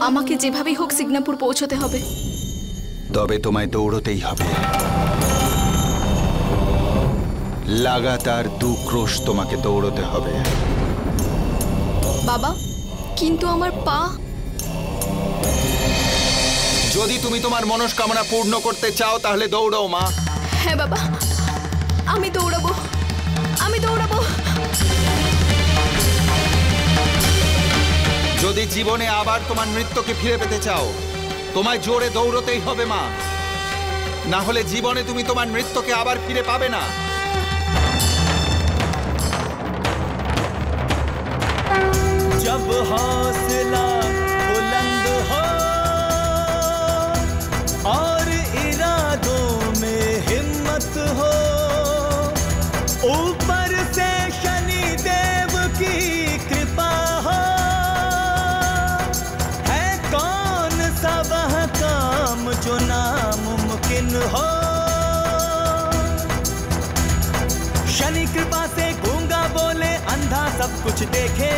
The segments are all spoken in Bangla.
আমাকে যেভাবেই হোক সিগনাপুর পৌঁছতে হবে। তবে তোমায় দৌড়তেই হবে। লাগাতার 2 ক্রোশ তোমাকে দৌড়তে হবে। বাবা, কিন্তু আমার পা। যদি তুমি তোমার মনস্কামনা পূর্ণ করতে চাও তাহলে দৌড়াও মা। হ্যাঁ বাবা, আমি দৌড়াবো, আমি দৌড়াবো। যদি জীবনে আবার তোমার নৃত্যকে ফিরে পেতে চাও তোমায় জোরে দৌড়তেই হবে মা, না হলে জীবনে তুমি তোমার নৃত্যকে আবার ফিরে পাবে না। जब हौसला बुलंद हो और इरादों में हिम्मत हो, ऊपर से शनि देव की कृपा हो, है कौन सा वह काम जो नामुमकिन हो। शनि कृपा से गूंगा बोले, अंधा सब कुछ देखे।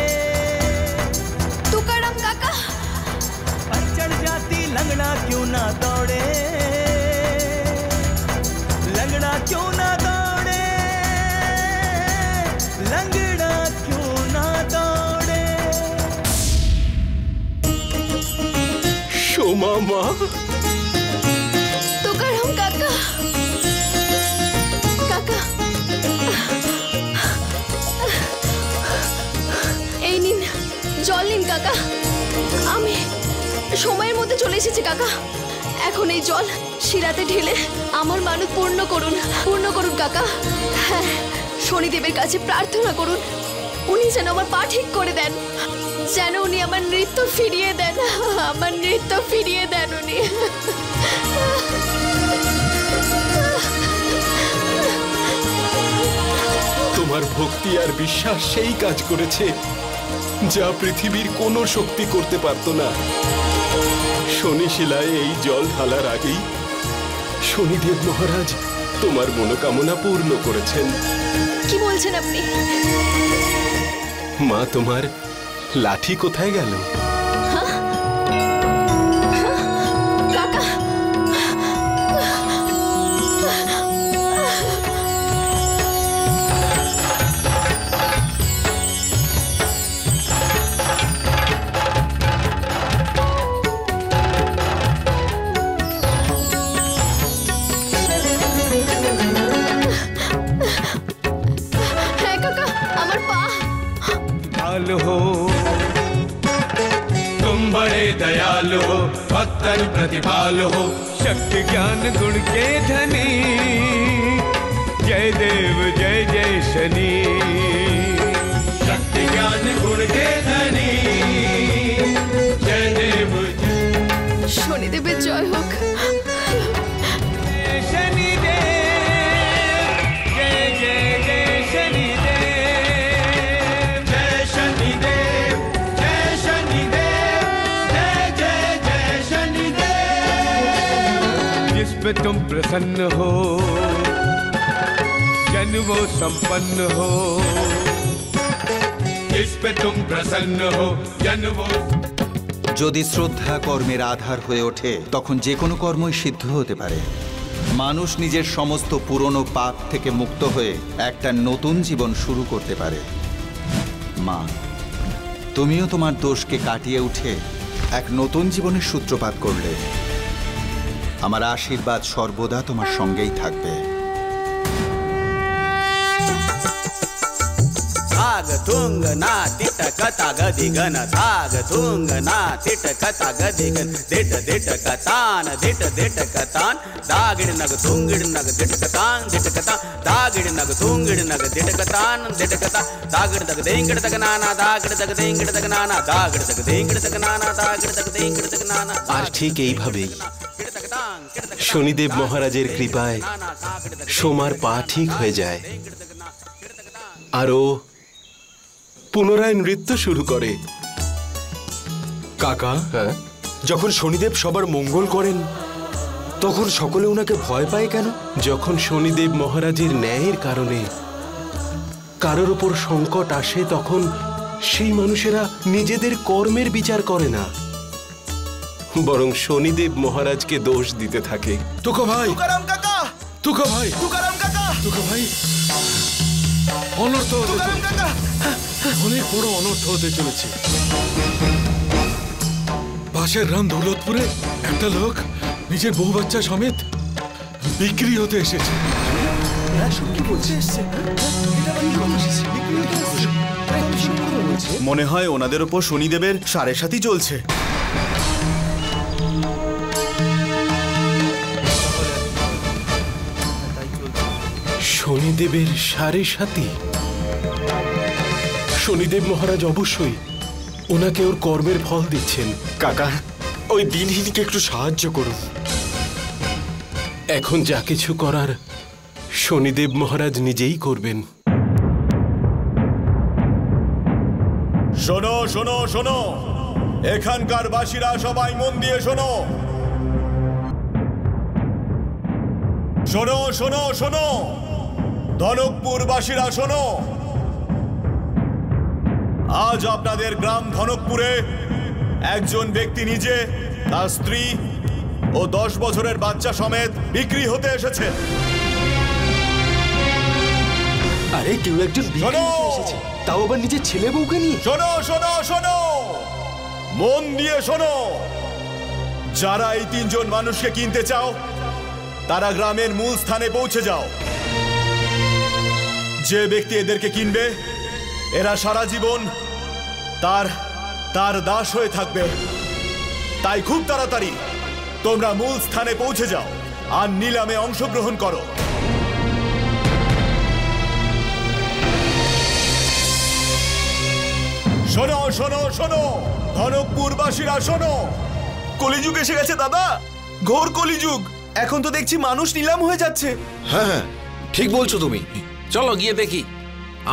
तुकाराम काका, पर चढ़ जाती लंगड़ा क्यों ना दौड़े, लंगड़ा क्यों ना दौड़े, लंगड़ा क्यों ना दौड़े। সোমা মা, तुकाराम काका, काका এই নিন জল নিন কাকা। আমি সময়ের মধ্যে চলে এসেছি কাকা। এখন এই জল শিরাতে ঢেলে আমার মানত পূর্ণ করুন কাকা। হ্যাঁ, শনিদেবের কাছে প্রার্থনা করুন উনি যেন আমার পা ঠিক করে দেন, যেন উনি আমার নৃত্য ফিরিয়ে দেন, আমার নৃত্য ফিরিয়ে দেন উনি। তোমার ভক্তি আর বিশ্বাস সেই কাজ করেছে যা পৃথিবীর কোনো শক্তি করতে পারত না। শনিশিলায় এই জল ঢালার আগেই শনিদেব মহারাজ তোমার মনোকামনা পূর্ণ করেছেন। কি বলছেন আপনি? মা, তোমার লাঠি কোথায় গেল? কাকা, হ্যাঁ কাকা, আমার পা। दयालु हो तुम, बड़े दयालु हो, भक्तन प्रतिपालु हो, शक्ति ज्ञान गुण के धनी, जय देव जय जय शनि। शक्ति ज्ञान गुण के धनी, जय देव শনিদেবের জয় হোক। जय शनि देव, जय जय जय शनि देव, जय शनि देव, जय शनि देव, जय जय जय शनि देव। जिस पे तुम प्रसन्न हो जन वो संपन्न हो, जिस पे तुम प्रसन्न हो जन वो। যদি শ্রদ্ধা কর্মের আধার হয়ে ওঠে তখন যে কোনো কর্মই সিদ্ধ হতে পারে। মানুষ নিজের সমস্ত পুরনো পাপ থেকে মুক্ত হয়ে একটা নতুন জীবন শুরু করতে পারে। মা, তুমিও তোমার দোষকে কাটিয়ে উঠে এক নতুন জীবনের সূত্রপাত করলে। আমার আশীর্বাদ সর্বদা তোমার সঙ্গেই থাকবে। धाग थुंग ना तिट कथा गदिगन, धाग थुंग ना तिट कथा गदिगन, दिट दिट कतान दिट दिट कतान, दागिड़ नग थुंगिड़ नग दिट कतान दिट कता, दागिड़ नग थुंगिड़ नग दिट कतान दिट कता, दागिड़ तक देंगिड़ तक नाना, दागिड़ तक देंगिड़ तक नाना, दागिड़ तक देंगिड़ तक नाना, दागिड़ तक देंगिड़ तक नाना। আর ঠিক এইভাবেই শনিদেব মহারাজের কৃপায় সোমার পা ঠিক হয়ে যায় আর ও পুনরায় নৃত্য শুরু করে। কাকা, যখন শনিদেব সবার মঙ্গল করেন তখন সকলে ওনাকে ভয় পায় কেন? যখন শনিদেব মহারাজের ন্যায়ের কারণে কারোর উপর সংকট আসে তখন সেই মানুষেরা নিজেদের কর্মের বিচার করে না, বরং শনিদেব মহারাজকে দোষ দিতে থাকে। তোকা ভাই, তুকারাম কাকা, তোকা ভাই, তুকারাম কাকা, তোকা ভাই, অনর্থ হতে তুকারাম চলেছে। কাকা। অনেক বড় অনর্থ হতে চলেছে। পাশের গ্রাম দৌলতপুরে একটা লোক নিজের বউ বাচ্চা সমেত বিক্রি হতে এসেছে। মনে হয় ওনাদের ওপর শনিদেবের সাড়ে সাথী চলছে। শনিদেবের সাড়ে সাথী? শনিদেব মহারাজ অবশ্যই ওনাকে ওর কর্মের ফল দিচ্ছেন। কাকা, ওই দিনহীনকে একটু সাহায্য করুন। এখন যা কিছু করার শনিদেব মহারাজ নিজেই করবেন। শোনো শোনো শোনো, এখানকার বাসীরা সবাই মন দিয়ে শোনো। শোনো শোনো শোনো, ধনকপুর বাসীরা শোনো। আজ আপনাদের গ্রাম ধনকপুরে একজন ব্যক্তি নিজে, তার স্ত্রী ও 10 বছরের বাচ্চা সমেত বিক্রি হতে এসেছে। আরে কেউ একজন বিক্রি শোনো! হতে এসেছে, তাও আবার নিজের ছেলে বউকে নিয়ে। শোনো শোনো শোনো, মন দিয়ে শোনো। যারা এই 3 জন মানুষকে কিনতে চাও, তারা গ্রামের মূল স্থানে পৌঁছে যাও। যে ব্যক্তি এদেরকে কিনবে, এরা সারা জীবন তার দাস হয়ে থাকবে। তাই খুব তাড়াতাড়ি তোমরা মূল স্থানে পৌঁছে যাও আর নিলামে অংশগ্রহণ করো। শোনো শোনো শোনো, ধনকপুরবাসীরা শোনো। কলিযুগ এসে গেছে দাদা, ঘোর কলিযুগ। এখন তো দেখছি মানুষ নিলাম হয়ে যাচ্ছে। হ্যাঁ হ্যাঁ, ঠিক বলছো তুমি। চলো গিয়ে দেখি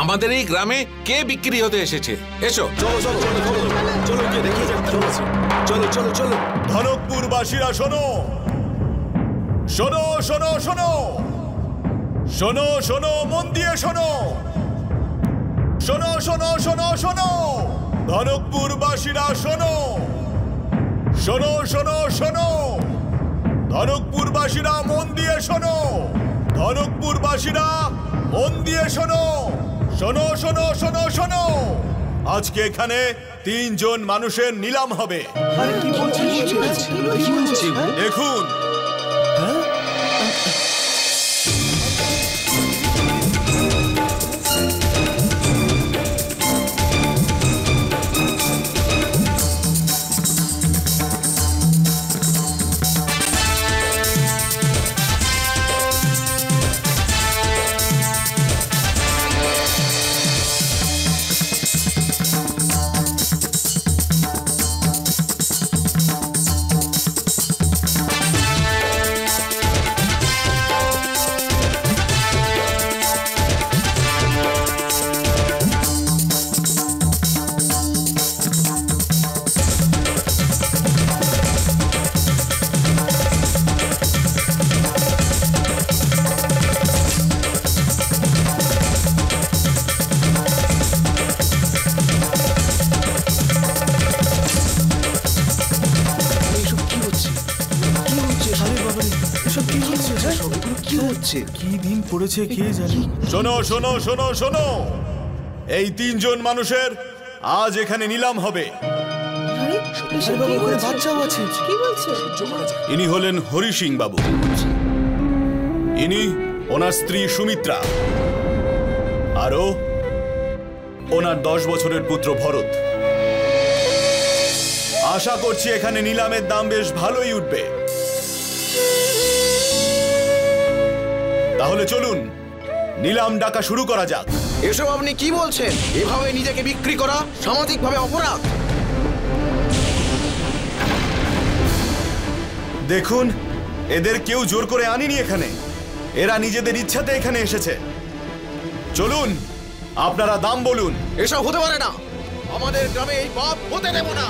আমাদের এই গ্রামে কে বিক্রি হতে এসেছে। এসো। চলো চলো চলো চলো চলো গিয়ে দেখে যাক কি হয়েছে। চলো চলো চলো। ধনকপুরবাসীরা শোনো, শোনো শোনো শোনো, শোনো শোনো, মন দিয়ে শোনো। শোনো শোনো শোনো শোনো, ধনকপুরবাসীরা শোনো। শোনো শোনো শোনো, ধনকপুরবাসীরা মন দিয়ে শোনো। ধনকপুরবাসীরা মন দিয়ে শোনো। শোনো শোনো শোনো শোনো, আজকে এখানে 3 জন মানুষের নিলাম হবে। দেখুন, শোনো শোনো শোনো শোনো, এই 3 জন মানুষের আজ এখানে নিলাম হবে। ইনি হলেন হরি সিং বাবু, ইনি ওনার স্ত্রী সুমিত্রা, আরো ওনার 10 বছরের পুত্র ভরত। আশা করছি এখানে নিলামের দাম বেশ ভালোই উঠবে। তাহলে চলুন নিলাম ডাকা শুরু করা যাক। এসব আপনি কি বলছেন? এভাবে নিজেকে বিক্রি করা সামাজিকভাবে অপরাধ। দেখুন, এদের কেউ জোর করে আনিনি এখানে, এরা নিজেদের ইচ্ছাতে এখানে এসেছে। চলুন, আপনারা দাম বলুন। এসব হতে পারে না, আমাদের গ্রামে এই পাপ হতে দেব না।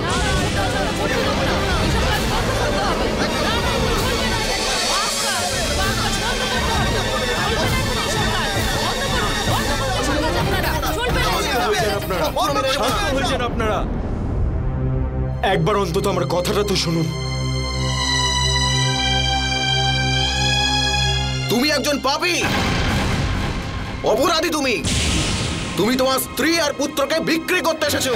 শান্ত হয়ে যান আপনারা। একবার অন্তত আমার কথাটা তো শুনুন। একজন পাপী, অপরাধী। তুমি তুমি তোমার স্ত্রী আর পুত্রকে বিক্রি করতে এসেছো।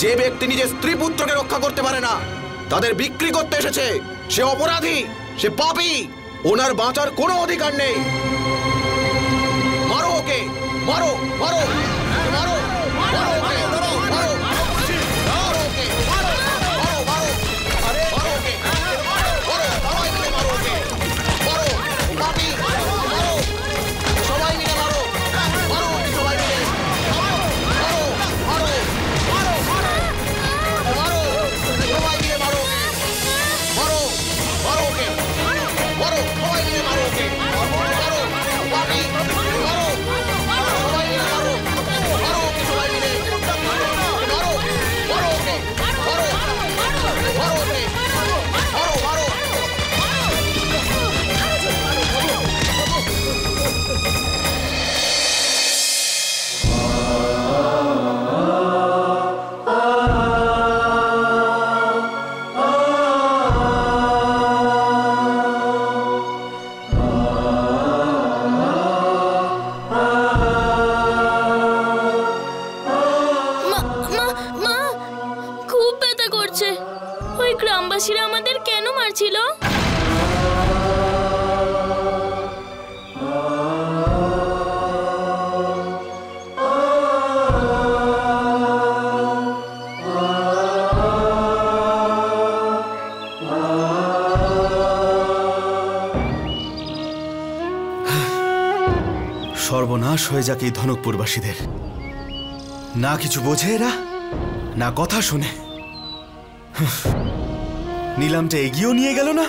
যে ব্যক্তি নিজের স্ত্রী পুত্রকে রক্ষা করতে পারে না, তাদের বিক্রি করতে এসেছে, সে অপরাধী, সে পাপী। ওনার বাঁচার কোনো অধিকার নেই। মারো ওকে, মারো মারো মারো মারো ওকে, মারো মারো ওকে, মারো মারো মারো মারো ওকে, মারো সবাই মিলে মারো ওকে, মারো পাপী, মারো সবাই মিলে মারো, মারো ওকে সবাই মিলে, মারো মারো মারো মারো মারো সবাই মিলে মারো ওকে, মারো মারো ওকে, মারো সবাই মিলে মারো ওকে, মারো পাপী, মারো সবাই মিলে মারো, মারো ওকে সবাই মিলে, মারো মারো ওকে, মারো মারো ওকে, মারো মারো। মা, খুব ব্যথা করছে। ওই গ্রামবাসীরা আমাদের কেন মারছিল? সর্বনাশ হয়ে যাক এই ধনকপুরবাসীদের। না কিছু বোঝে এরা, না কথা শুনে। নিলামটা এগিয়েও নিয়ে গেল না,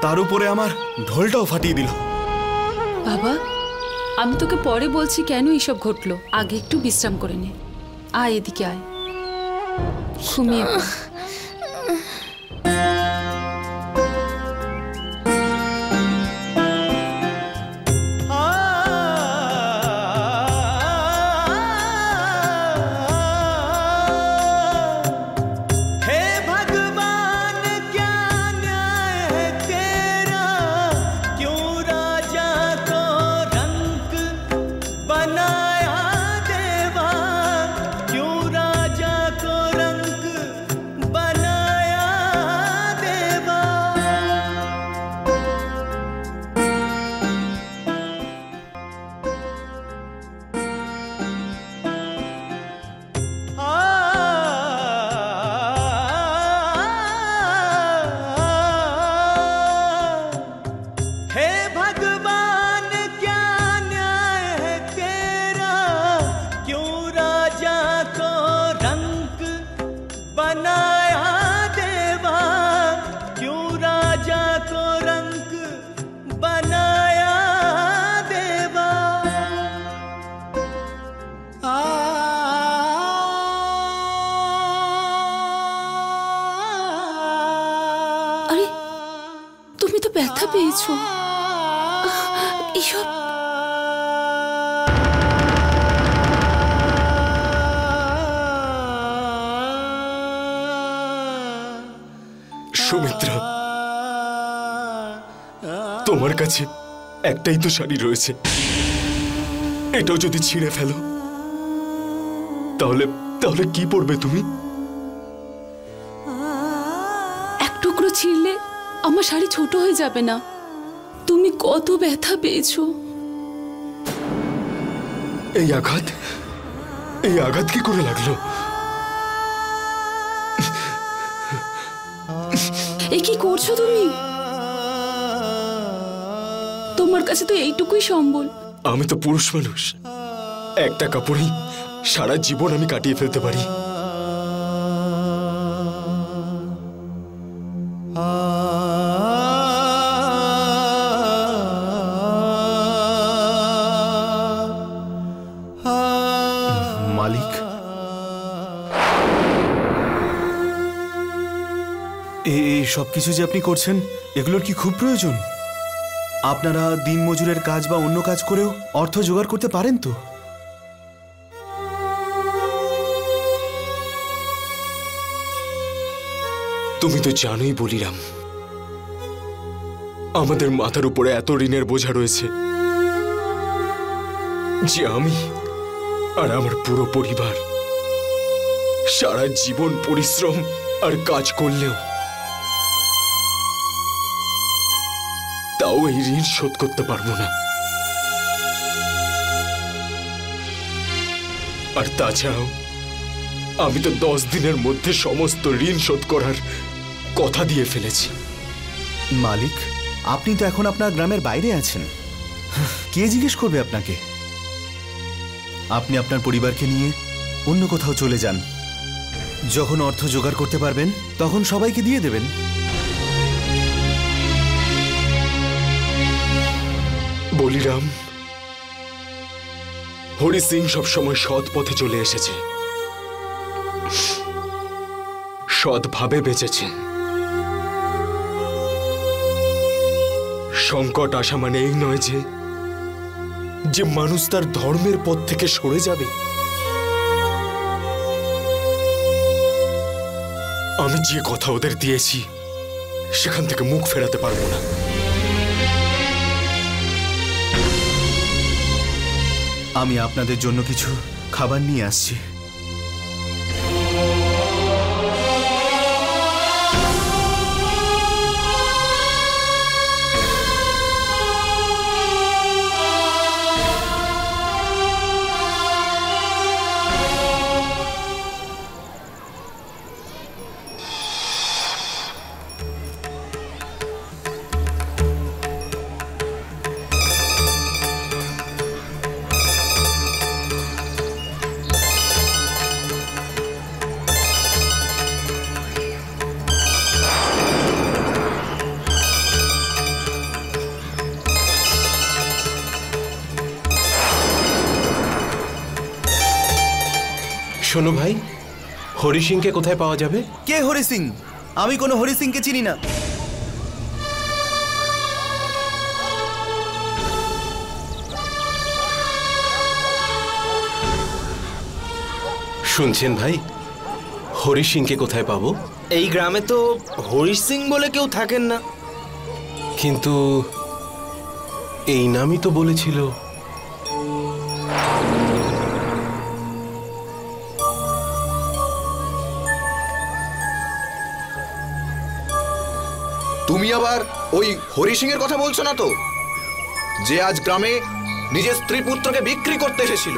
তার উপরে আমার ঢোলটাও ফাটিয়ে দিল। বাবা, আমি তোকে পরে বলছি কেন এইসব ঘটলো। আগে একটু বিশ্রাম করে নে। আয় এদিকে আয়, ঘুমিয়ে পড়। আরে, তুমি তো ব্যথা পেয়েছো। এসব সুমিত্রা, তোমার কাছে একটাই তো শাড়ি রয়েছে, এটাও যদি ছিঁড়ে ফেলো তাহলে তাহলে কি পরবে তুমি? এক টুকরো ছিঁড়লে আমার শাড়ি ছোট হয়ে যাবে না? তুমি কত ব্যথা পেয়েছো। এই আঘাত কি করে লাগলো? এ কি করছো তুমি? তোমার কাছে তো এইটুকুই সম্বল। আমি তো পুরুষ মানুষ, একটা কাপড়েই সারা জীবন আমি কাটিয়ে ফেলতে পারি। মালিক, এই সবকিছু যে আপনি করছেন, এগুলোর কি খুব প্রয়োজন? আপনারা দিনমজুরের কাজ বা অন্য কাজ করেও অর্থ জোগাড় করতে পারেন তো? তুমি তো জানোই বলিরাম, আমাদের মাথার উপরে এত ঋণের বোঝা রয়েছে যে আমি আর আমার পুরো পরিবার সারা জীবন পরিশ্রম আর কাজ করলেও তাও এই ঋণ শোধ করতে পারবো না। আর তাছাড়াও আমি তো 10 দিনের মধ্যে সমস্ত ঋণ শোধ করার কথা দিয়ে ফেলেছি। মালিক, আপনি তো এখন আপনার গ্রামের বাইরে আছেন, কে জিজ্ঞেস করবে আপনাকে? আপনি আপনার পরিবারকে নিয়ে অন্য কোথাও চলে যান। যখন অর্থ জোগাড় করতে পারবেন তখন সবাইকে দিয়ে দেবেন। বলিরাম, হরি সিং সবসময় সৎ পথে চলে এসেছে, সৎভাবে বেঁচেছে। সংকট আসা মানে এই নয় যে মানুষ তার ধর্মের পথ থেকে সরে যাবে। আমি যে কথা ওদের দিয়েছি সেখান থেকে মুখ ফেরাতে পারবো না। আমি আপনাদের জন্য কিছু খাবার নিয়ে আসছি। শোনো ভাই, হরি সিংকে কোথায় পাওয়া যাবে? কে হরি সিং? আমি কোনো হরি সিংকে চিনি না। শুনছেন ভাই, হরি সিংকে কোথায় পাবো? এই গ্রামে তো হরি সিং বলে কেউ থাকেন না। কিন্তু এই নামই তো বলেছিল। তুমি আবার ওই হরি সিং এর কথা বলছো না তো, যে আজ গ্রামে নিজের স্ত্রী পুত্রকে বিক্রি করতে এসেছিল?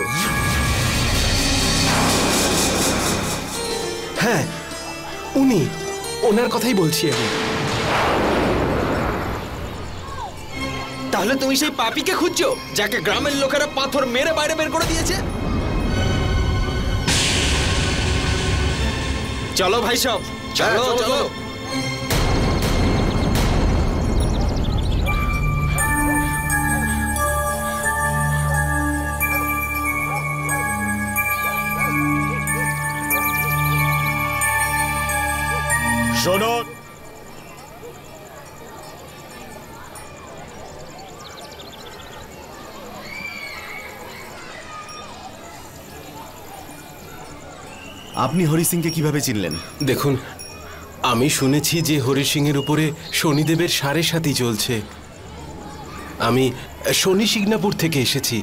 হ্যাঁ, উনি, ওনার কথাই বলছি আমি। তাহলে তুমি সেই পাপীকে খুঁজছো যাকে গ্রামের লোকেরা পাথর মেরে বাইরে বের করে দিয়েছে? চলো ভাই সব, চলো চলো। শোনো, আপনি হরি সিংকে কিভাবে চিনলেন? দেখুন, আমি শুনেছি যে হরি সিং এর উপরে শনিদেবের সাড়ে সাতি চলছে। আমি শনি সিগনাপুর থেকে এসেছি।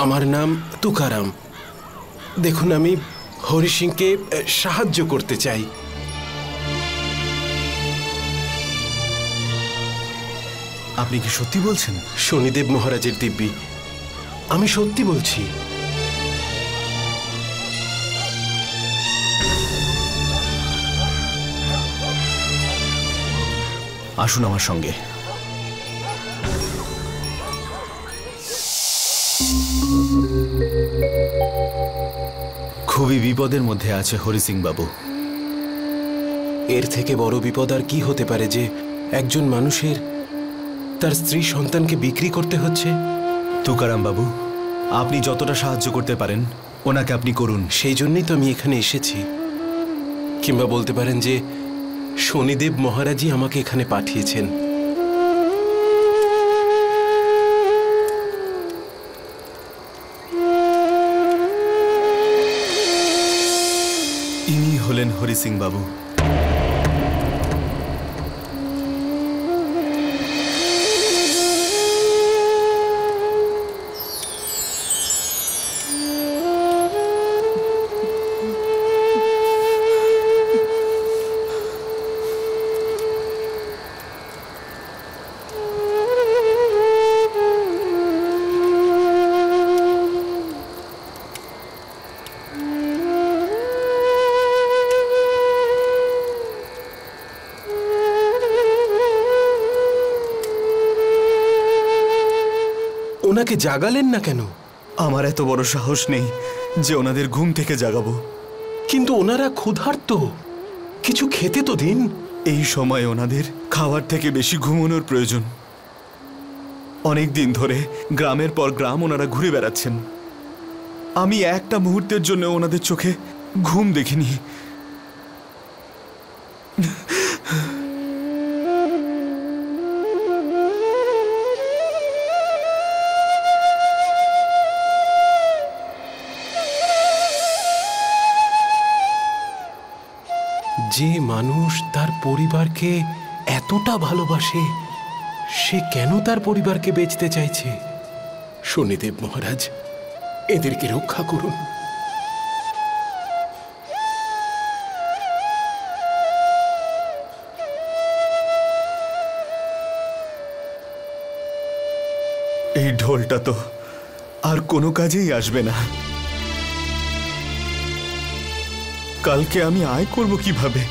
আমার নাম তুকারাম। দেখুন, আমি হরি সিংকে সাহায্য করতে চাই। আপনি কি সত্যি বলছেন? শনিদেব মহারাজের দিব্যি, আমি সত্যি বলছি। আসুন আমার সঙ্গে। খুবই বিপদের মধ্যে আছে হরি সিং বাবু। এর থেকে বড় বিপদ আর কি হতে পারে যে একজন মানুষের তার স্ত্রী সন্তানকে বিক্রি করতে হচ্ছে? তুকারাম বাবু, আপনি যতটা সাহায্য করতে পারেন ওনাকে আপনি করুন। সেই জন্যই তো আমি এখানে এসেছি। কিংবা বলতে পারেন যে শনিদেব মহারাজই আমাকে এখানে পাঠিয়েছেন। ইনি হলেন হরি সিং বাবু। ওনাকে জাগালেন না কেন? আমার এত বড় সাহস নেই যে ওনাদের ঘুম থেকে জাগাবো। কিন্তু ওনারা ক্ষুধার্ত, কিছু খেতে তো দিন। এই সময় ওনাদের খাওয়ার থেকে বেশি ঘুমানোর প্রয়োজন। অনেক দিন ধরে গ্রামের পর গ্রাম ওনারা ঘুরে বেড়াচ্ছেন। আমি একটা মুহূর্তের জন্য ওনাদের চোখে ঘুম দেখিনি। যে মানুষ তার পরিবারকে এতটা ভালোবাসে, সে কেন তার পরিবারকে বেচতে চাইছে? শনিদেব মহারাজ, এদেরকে রক্ষা করুন। এই ঢোলটা তো আর কোনো কাজেই আসবে না। কালকে আমি আয় করব কিভাবে?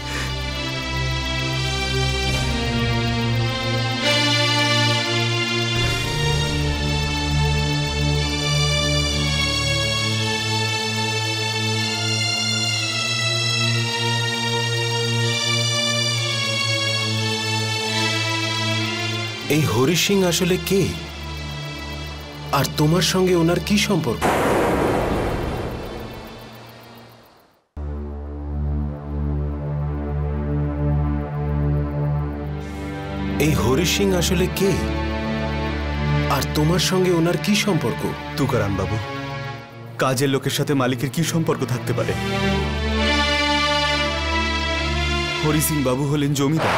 এই হরি সিং আসলে কে, আর তোমার সঙ্গে ওনার কি সম্পর্ক? এই হরি সিং আসলে কে, আর তোমার সঙ্গে ওনার কি সম্পর্ক? তুকারাম বাবু, কাজের লোকের সাথে মালিকের কি সম্পর্ক থাকতে পারে? হরি সিং বাবু হলেন জমিদার।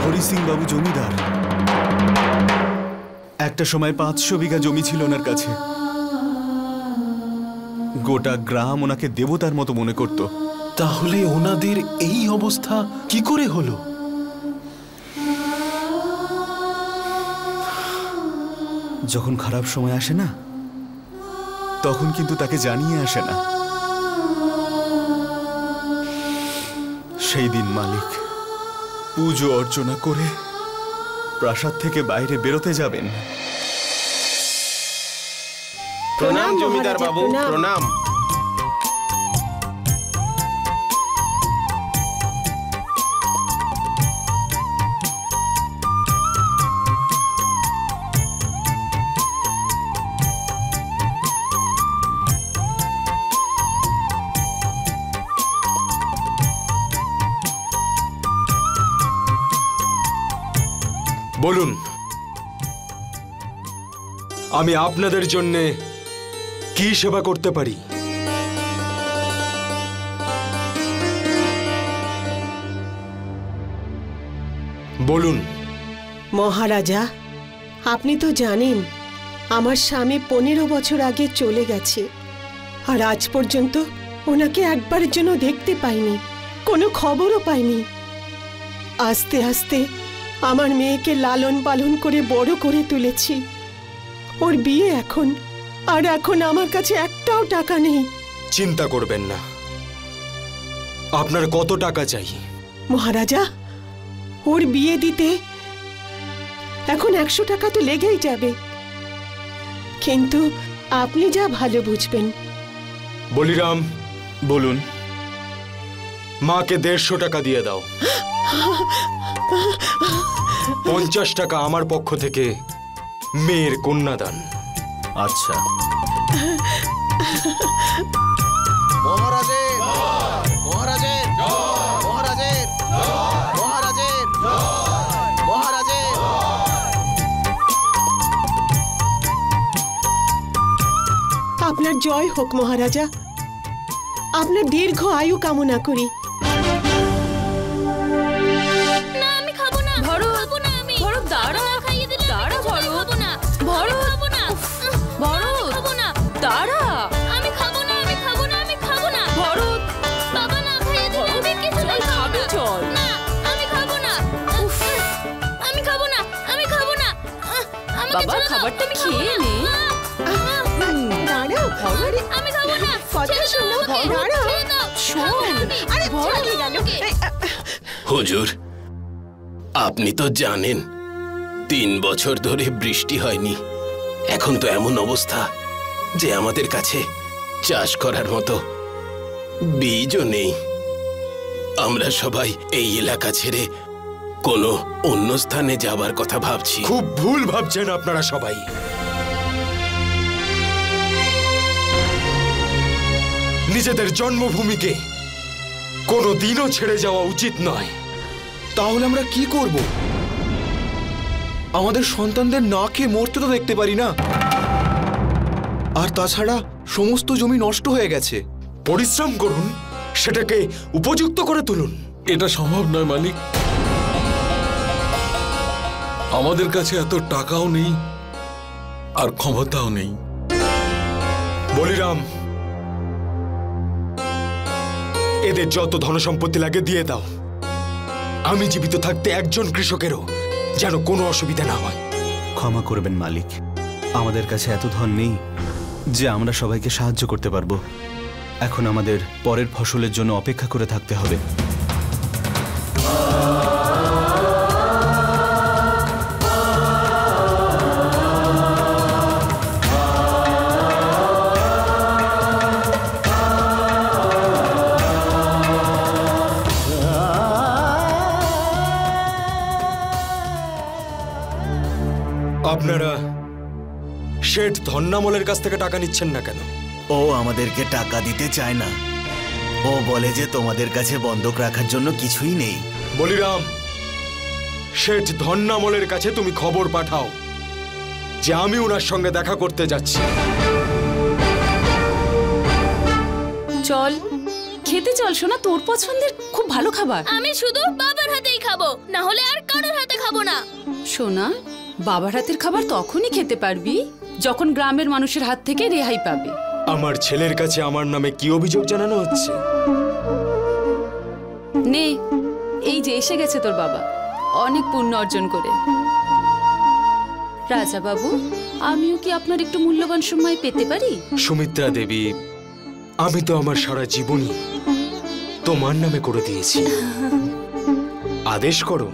হরি সিং বাবু জমিদার। একটা সময় 500 বিঘা জমি ছিল ওনার কাছে। গোটা গ্রাম ওনাকে দেবতার মতো মনে করত। তাহলে ওনাদের এই অবস্থা কি করে হলো? যখন খারাপ সময় আসে না, তখন কিন্তু তাকে জানিয়ে আসে না। সেই দিন মালিক পুজো অর্চনা করে প্রাসাদ থেকে বাইরে বেরোতে যাবেন। প্রণাম জমিদার বাবু, প্রণাম। বলুন, আমি আপনাদের জন্য কি সেবা করতে পারি? বলুন। মহারাজা, আপনি তো জানেন আমার স্বামী 15 বছর আগে চলে গেছে, আর আজ পর্যন্ত ওনাকে একবারের জন্য দেখতে পাইনি, কোনো খবরও পাইনি। আস্তে আস্তে আমার মেয়েকে লালন পালন করে বড় করে তুলেছি। ওর বিয়ে এখন, আর এখন আমার কাছে একটাও টাকা নেই। চিন্তা করবেন না। আপনার কত টাকা চাই? মহারাজা, ওর বিয়ে দিতে এখন 100 টাকা তো লেগেই যাবে, কিন্তু আপনি যা ভালো বুঝবেন। বলিরাম, বলুন। মাকে 150 টাকা দিয়ে দাও। 50 টাকা আমার পক্ষ থেকে মেয়ের কন্যাদান। আচ্ছা। মহারাজের মহারাজের মহারাজের মহারাজের মহারাজের। আপনার জয় হোক মহারাজা, আপনার দীর্ঘ আয়ু কামনা করি। বাবা, খাবারটা খেয়ে নে। দাঁড়াও, আমি খাবো না। কথা শোনো, দাঁড়াও, শোন। আরে চলে গেল। হুজুর, আপনি তো জানেন 3 বছর ধরে বৃষ্টি হয়নি। এখন তো এমন অবস্থা যে আমাদের কাছে চাষ করার মতো বীজও নেই। আমরা সবাই এই এলাকা ছেড়ে কোনো অন্য স্থানে যাবার কথা ভাবছি। খুব ভুল ভাবছেন আপনারা সবাই। নিজেদের জন্মভূমিকে কোনো দিনও ছেড়ে যাওয়া উচিত নয়। তাহলে আমরা কি করব? আমাদের সন্তানদের না খেয়ে মরতে তো দেখতে পারি না। আর তাছাড়া সমস্ত জমি নষ্ট হয়ে গেছে। পরিশ্রম করুন, সেটাকে উপযুক্ত করে তুলুন। এটা সম্ভব নয় মালিক। আমাদের কাছে এত টাকাও নেই আর ক্ষমতাও নেই। বলিরাম, এদের যত ধনসম্পত্তি লাগে দিয়ে দাও। আমি জীবিত থাকতে একজন কৃষকেরও যেন কোনো অসুবিধা না হয়। ক্ষমা করবেন মালিক, আমাদের কাছে এত ধন নেই যে আমরা সবাইকে সাহায্য করতে পারবো। এখন আমাদের পরের ফসলের জন্য অপেক্ষা করে থাকতে হবে। আপনারা শেঠ ধন্যামলের কাছ থেকে টাকা নিচ্ছেন না কেন? ও আমাদেরকে টাকা দিতে চায় না। ও বলে যে তোমাদের কাছে বন্ধক রাখার জন্য কিছুই নেই। বলিরাম, শেঠ ধন্যামলের কাছে তুমি খবর পাঠাও যে আমি ওনার সঙ্গে দেখা করতে যাচ্ছি। চল খেতে চল সোনা, তোর পছন্দের খুব ভালো খাবার। আমি শুধু বাবার হাতেই খাবো, না হলে আর কারোর হাতে খাবো না। সোনা, বাবার হাতের খাবার তখনই খেতে পারবি যখন গ্রামের মানুষের হাত থেকে রেহাই পাবে। আমার ছেলের কাছে আমার নামে কি অভিযোগ জানানো হচ্ছে? নে, এই যে এসে গেছে তোর বাবা, অনেক পুণ্য অর্জন করে। রাজা বাবু, আমিও কি আপনার একটু মূল্যবান সময় পেতে পারি? সুমিত্রা দেবী, আমি তো আমার সারা জীবনই তোমার নামে করে দিয়েছি। আদেশ করো,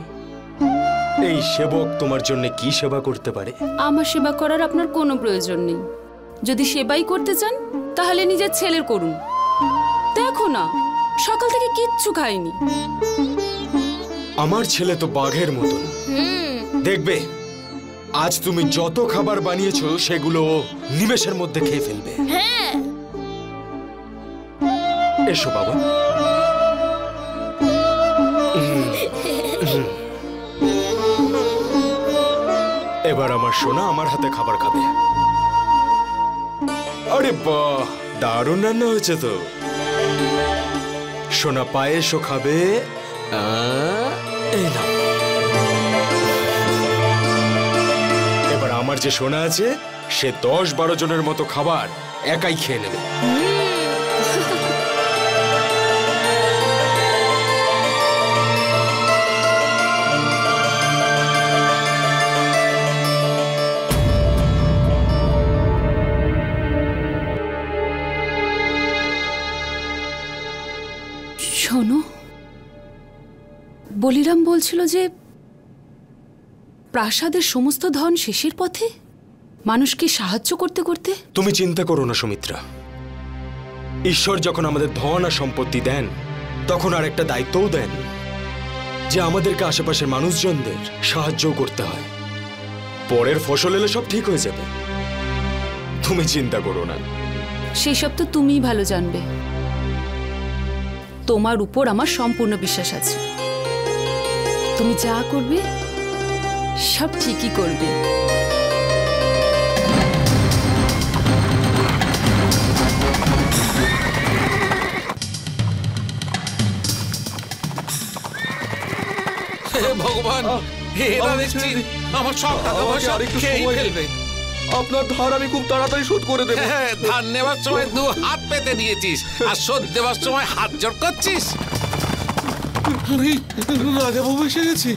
এই সেবক তোমার জন্য কি সেবা করতে পারে? আমার সেবা করার আপনার কোনো প্রয়োজন নেই। যদি সেবাই করতে চান তাহলে নিজের ছেলের করুন। দেখো না, সকাল থেকে কিচ্ছু খাইনি। আমার ছেলে তো বাঘের মতন। দেখবে, আজ তুমি যত খাবার বানিয়েছো সেগুলো নিমেষের মধ্যে খেয়ে ফেলবে। হ্যাঁ, এসো বাবা। এবার আমার সোনা আমার হাতে খাবার খাবে। আরে বাহ, দারুণ রান্না হয়েছে তো। সোনা পায়েসও খাবে। এই নাও। এবার আমার যে সোনা আছে সে 10-12 জনের মতো খাবার একাই খেয়ে নেবে। শোনো, বলিরাম বলছিল যে প্রাসাদের সমস্ত ধন শেষের পথে, মানুষকে সাহায্য করতে করতে। তুমি চিন্তা করো না সুমিত্রা, ঈশ্বর যখন আমাদের ধন আর সম্পত্তি দেন তখন আর একটা দায়িত্বও দেন যে আমাদেরকে আশেপাশের মানুষজনদের সাহায্য করতে হয়। পরের ফসল এলে সব ঠিক হয়ে যাবে, তুমি চিন্তা করো না। সেসব তো তুমিই ভালো জানবে। তোমার উপর আমার সম্পূর্ণ বিশ্বাস আছে। তুমি যা করবে সব ঠিকই করবে। ভগবান, এরা দেখছি আমার সব টাকা পয়সা খেয়ে ফেলবে। আপনার ধার আমি খুব তাড়াতাড়ি শোধ করে দেব। হ্যাঁ, ধার নেবার সময় 2 হাত পেতে নিয়েছিস আর শোধ দেবার সময় হাত জোড় করছিস। রাজাবাবু এসে গেছি,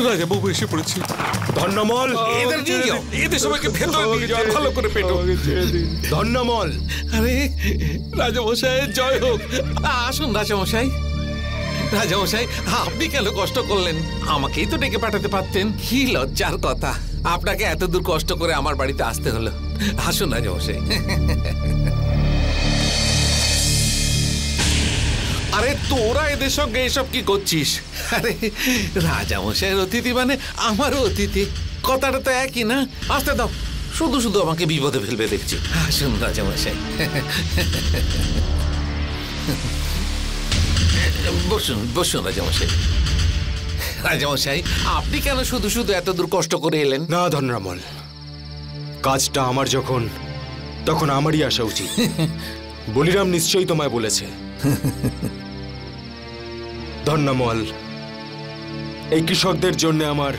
রাজাবাবু এসে পড়েছি। ধন্যমল, এদের নিয়ে যাও, এদের সবাইকে ভেতরে নিয়ে যাও, ভালো করে পেটো। ধন্যমল, আরে রাজামশাই জয় হোক। আসুন রাজামশাই। রাজামশাই, আপনি কেন কষ্ট করলেন? আমাকেই তো ডেকে পাঠাতে পারতেন। কি লজ্জার কথা, আপনাকে এত দূর কষ্ট করে আমার বাড়িতে আসতে হলো। আসুন রাজামশাই। আরে তোরা এদের সঙ্গে এসব কি করছিস? আরে রাজামশাইয়ের অতিথি মানে আমারও অতিথি, কথাটা তো একই না? আসতে দাও, শুধু শুধু আমাকে বিপদে ফেলবে দেখছি। আসুন রাজামশাই, বসুন বসুন রাজামশাই। রাজামশাই, আপনি কেন শুধু শুধু এত দূর কষ্ট করে এলেন? না ধনরামল, কাজটা আমার যখন, তখন আমারই আসা উচিত। বলিরাম নিশ্চয়ই তোমায় বলেছে। ধন্যমল, এই কৃষকদের জন্য আমার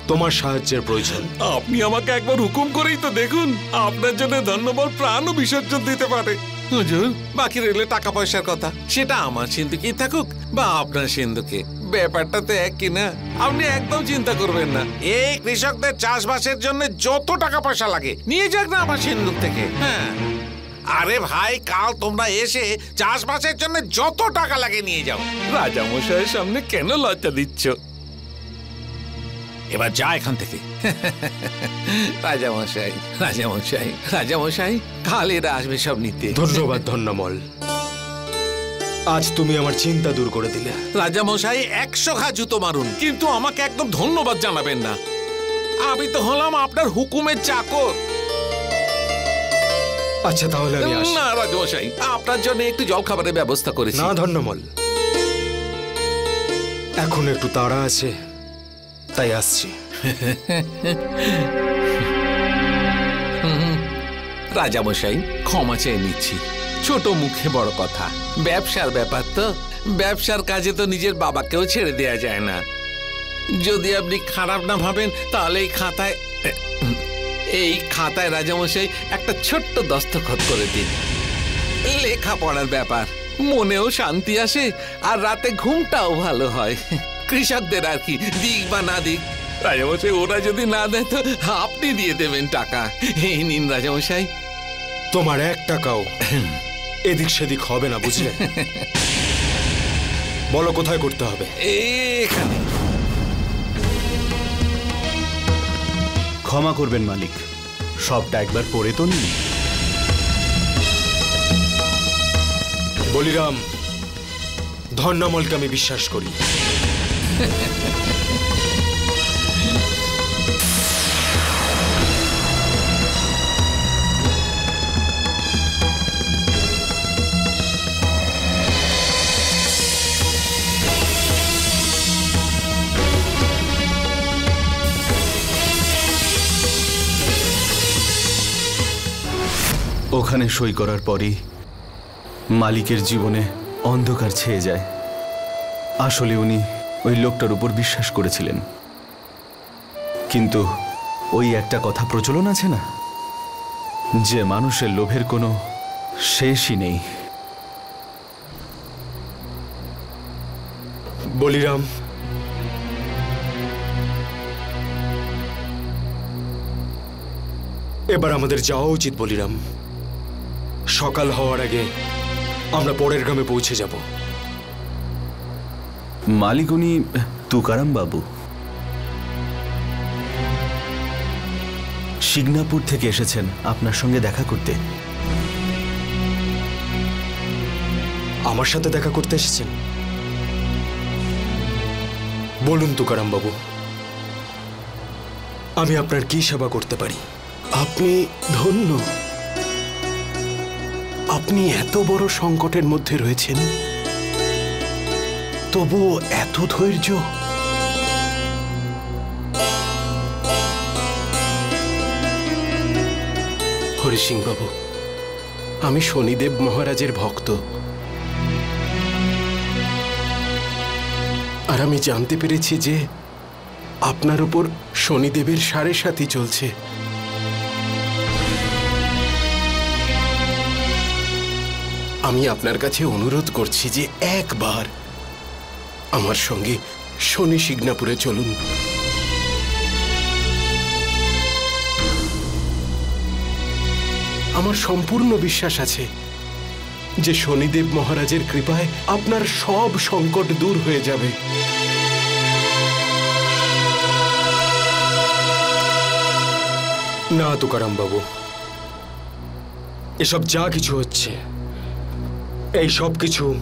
তোমার সাহায্যের প্রয়োজন। আপনি আমাকে একবার হুকুম করেই তো দেখুন, আপনার জন্য ধন্যবল প্রাণও বিসর্জন দিতে পারে। হুজুর, বাকি রইলে টাকা পয়সার কথা, সেটা আমার সিন্ধুকেই থাকুক বা আপনার সিন্ধুকে, ব্যাপারটা তো এক কিনা। আপনি একদম চিন্তা করবেন না। এই কৃষকদের চাষবাসের জন্য যত টাকা পয়সা লাগে নিয়ে যাক না আমার সিন্ধুক থেকে। হ্যাঁ, আরে ভাই, কাল তোমরা এসে চাষবাসের জন্য যত টাকা লাগে নিয়ে যাও। রাজামশাইয়ের সামনে কেন লজ্জা দিচ্ছ? এবার যা এখান থেকে। রাজামশাই রাজামশাই রাজামশাই, কাল এরা আসবে সব নিতে। ধন্যবাদ ধন্যমল, আজ তুমি আমার চিন্তা দূর করে দিলে। রাজামশাই 100 ঘা জুতো মারুন, কিন্তু আমাকে একদম ধন্যবাদ জানাবেন না। আমি তো হলাম আপনার হুকুমের চাকর। আচ্ছা তাহলে আমি আসি। না রাজামশাই, আপনার জন্য একটু জল খাবারের ব্যবস্থা করেছি। না ধন্যমল, এখন একটু তাড়া আছে, তাই আসছি। রাজামশাই, ক্ষমা চেয়ে নিচ্ছি। ছোট মুখে বড় কথা, ব্যবসার ব্যাপার তো, ব্যবসার কাজে তো নিজের বাবাকেও ছেড়ে দেয়া যায় না। যদি আপনি খারাপ না ভাবেন তাহলে এই খাতায় রাজামশাই একটা ছোট্ট দস্তখত করে দিন। লেখাপড়ার ব্যাপার, মনেও শান্তি আসে আর রাতে ঘুমটাও ভালো হয়। কৃষকদের আর কি, দিক বা না দিক। রাজামশাই, ওরা যদি না দেয় তো আপনি দিয়ে দেবেন টাকা। এই নিন রাজামশাই। তোমার 1 টাকাও এদিক সেদিক হবে না, বুঝলে? বলো কোথায় করতে হবে? এখানে। ক্ষমা করবেন মালিক, সবটা একবার পড়ে তো নিন। বলিরাম, ধন্যমলকে আমি বিশ্বাস করি। ওখানে সই করার পরই মালিকের জীবনে অন্ধকার ছেয়ে যায়। আসলে উনি ওই লোকটার উপর বিশ্বাস করেছিলেন, কিন্তু ওই একটা কথা প্রচলন আছে না, যে মানুষের লোভের কোনো শেষই নেই। বলিরাম, এবার আমাদের যাওয়া উচিত। বলিরাম, সকাল হওয়ার আগে আমরা পরের গ্রামে পৌঁছে যাব। মালিক উনি তুকারাম বাবু, শিগনাপুর থেকে এসেছেন আপনার সঙ্গে দেখা করতে। আমার সাথে দেখা করতে এসেছেন? বলুন তুকারাম বাবু, আমি আপনার কি সেবা করতে পারি? আপনি ধন্য। আপনি এত বড় সংকটের মধ্যে রয়েছেন, তবুও এত ধৈর্য। হরি সিং বাবু, আমি শনিদেব মহারাজের ভক্ত, আর আমি জানতে পেরেছি যে আপনার উপর শনিদেবের 7.5 চলছে। আমি আপনার কাছে অনুরোধ করছি যে একবার আমার সঙ্গে শনি শিগনাপুরে চলুন। আমার সম্পূর্ণ বিশ্বাস আছে যে শনিদেব মহারাজের কৃপায় আপনার সব সংকট দূর হয়ে যাবে। না তুকারাম বাবু, এসব যা কিছু হচ্ছে এই সব কিছু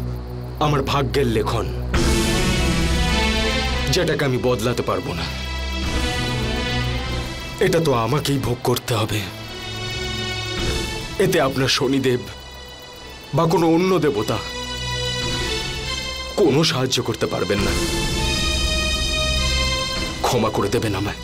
আমার ভাগ্যের লেখন, যেটাকে আমি বদলাতে পারবো না। এটা তো আমাকেই ভোগ করতে হবে। এতে আপনার শনিদেব বা কোনো অন্য দেবতা কোনো সাহায্য করতে পারবেন না। ক্ষমা করে দেবেন আমায়।